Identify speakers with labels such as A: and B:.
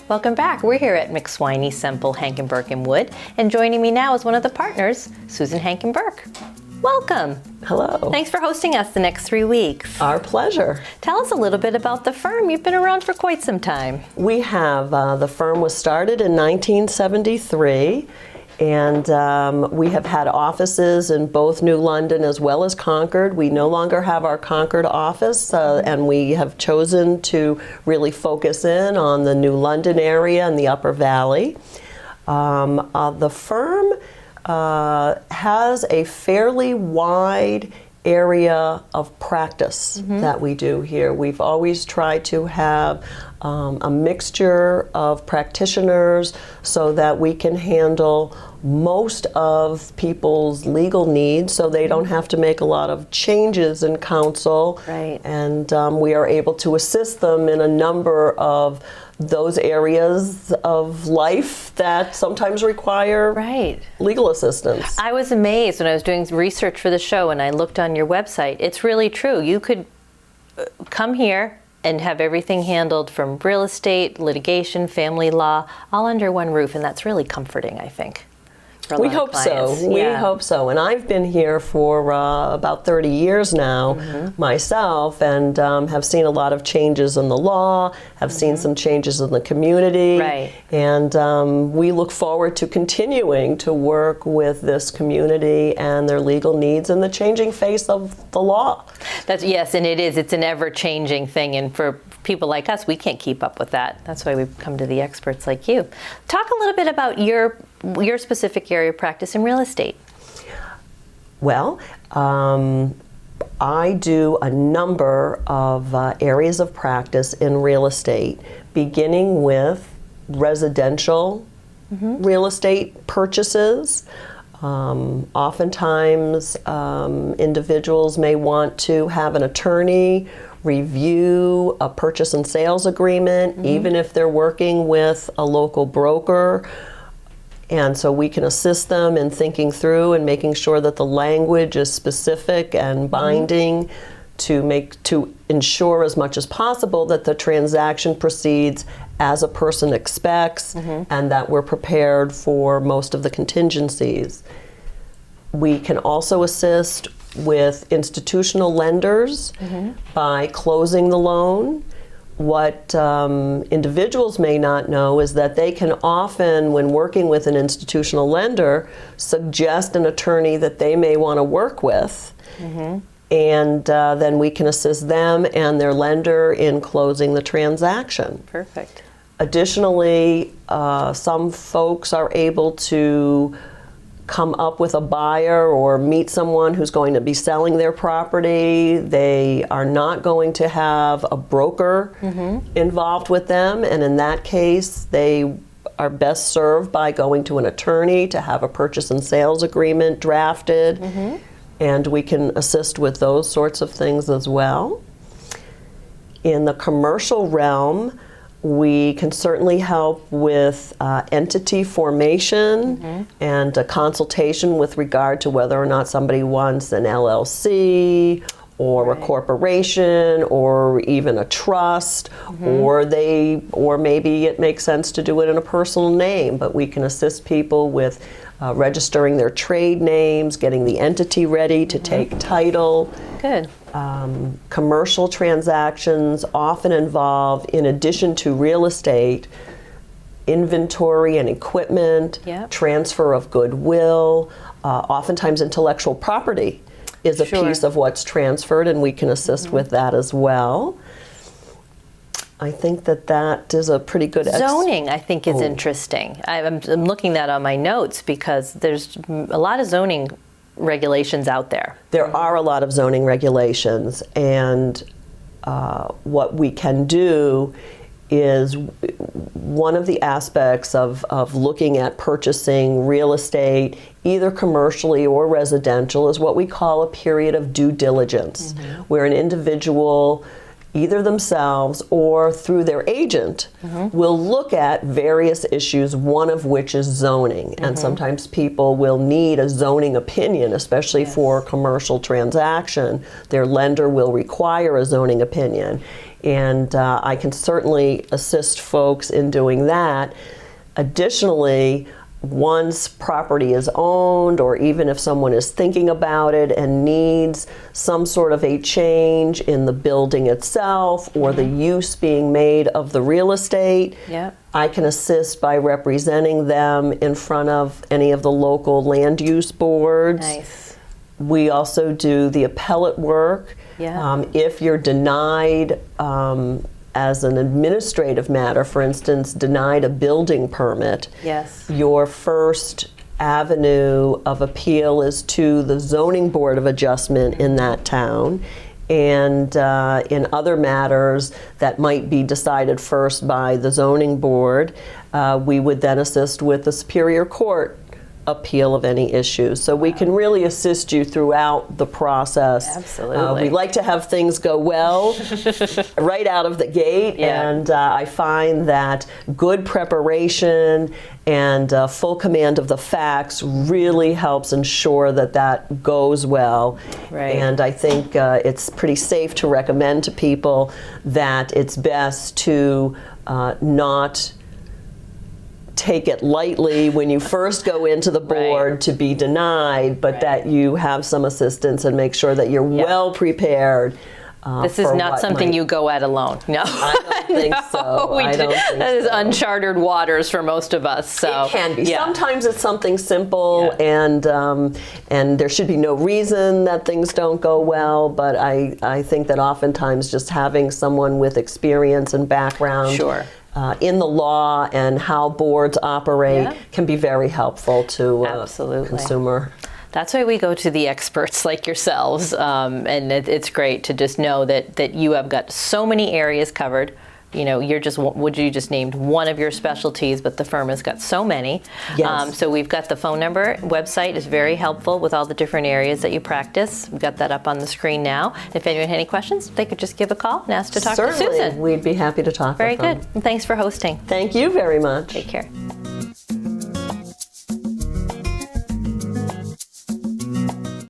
A: Welcome back. We're here at McSwiney, Semple, Hankin-Birke, and Wood, and joining me now is one of the partners, Susan Hankin-Birke. Welcome.
B: Hello.
A: Thanks for hosting us the next 3 weeks.
B: Our pleasure.
A: Tell us a little bit about the firm. You've been around for quite some time.
B: We have. The firm was started in 1973, and we have had offices in both New London as well as Concord. We no longer have our Concord office, and we have chosen to really focus in on the New London area and the Upper Valley. The firm has a fairly wide area of practice that we do here. We've always tried to have a mixture of practitioners so that we can handle most of people's legal needs so they don't have to make a lot of changes in counsel.
A: Right.
B: And we are able to assist them in a number of those areas of life that sometimes require legal assistance.
A: I was amazed when I was doing research for the show and I looked on your website. It's really true. You could come here and have everything handled from real estate, litigation, family law, all under one roof, and that's really comforting, I think.
B: We hope so. We hope so. And I've been here for about 30 years now myself, and have seen a lot of changes in the law, have seen some changes in the community.
A: Right.
B: And we look forward to continuing to work with this community and their legal needs and the changing face of the law.
A: Yes, and it is. It's an ever-changing thing, and for people like us, we can't keep up with that. That's why we've come to the experts like you. Talk a little bit about your specific area of practice in real estate.
B: Well, I do a number of areas of practice in real estate, beginning with residential real estate purchases. Oftentimes, individuals may want to have an attorney review a purchase and sales agreement, even if they're working with a local broker. And so we can assist them in thinking through and making sure that the language is specific and binding to ensure as much as possible that the transaction proceeds as a person expects and that we're prepared for most of the contingencies. We can also assist with institutional lenders by closing the loan. What individuals may not know is that they can often, when working with an institutional lender, suggest an attorney that they may want to work with, and then we can assist them and their lender in closing the transaction.
A: Perfect.
B: Additionally, some folks are able to come up with a buyer or meet someone who's going to be selling their property. They are not going to have a broker involved with them, and in that case they are best served by going to an attorney to have a purchase and sales agreement drafted, and we can assist with those sorts of things as well. In the commercial realm, we can certainly help with entity formation and a consultation with regard to whether or not somebody wants an LLC or a corporation or even a trust, or maybe it makes sense to do it in a personal name, but we can assist people with registering their trade names, getting the entity ready to take title.
A: Good.
B: Commercial transactions often involve, in addition to real estate, inventory and equipment, transfer of goodwill, oftentimes intellectual property is a piece of what's transferred, and we can assist with that as well. I think that is a pretty good
A: zoning, I think, is interesting. I'm looking that on my notes because there's a lot of zoning regulations out there.
B: There are a lot of zoning regulations, and what we can do is one of the aspects of looking at purchasing real estate, either commercially or residential, is what we call a period of due diligence, where an individual either themselves or through their agent, will look at various issues, one of which is zoning. And sometimes people will need a zoning opinion, especially for a commercial transaction. Their lender will require a zoning opinion. And I can certainly assist folks in doing that. Additionally, once property is owned, or even if someone is thinking about it and needs some sort of a change in the building itself or the use being made of the real estate, I can assist by representing them in front of any of the local land use boards.
A: Nice.
B: We also do the appellate work. If you're denied as an administrative matter, for instance, denied a building permit, your first avenue of appeal is to the zoning board of adjustment in that town. And in other matters that might be decided first by the zoning board, we would then assist with the Superior Court appeal of any issues. So we can really assist you throughout the process.
A: Absolutely.
B: We like to have things go well right out of the gate, and I find that good preparation and full command of the facts really helps ensure that that goes well. And I think it's pretty safe to recommend to people that it's best to not take it lightly when you first go into the board to be denied, but that you have some assistance and make sure that you're well prepared.
A: This is not something you go at alone. No.
B: I don't think so. I don't think
A: that is uncharted waters for most of us. So
B: it can be. Sometimes it's something simple, and there should be no reason that things don't go well. But I think that oftentimes just having someone with experience and background in the law and how boards operate can be very helpful to a consumer.
A: That's why we go to the experts like yourselves, and it's great to just know that you have got so many areas covered. You know, you just named one of your specialties, but the firm has got so many. So we've got the phone number. Website is very helpful with all the different areas that you practice. We've got that up on the screen now. If anyone had any questions, they could just give a call and ask to talk to Susan.
B: We'd be happy to talk with them.
A: Very good. And thanks for hosting.
B: Thank you very much.
A: Take care.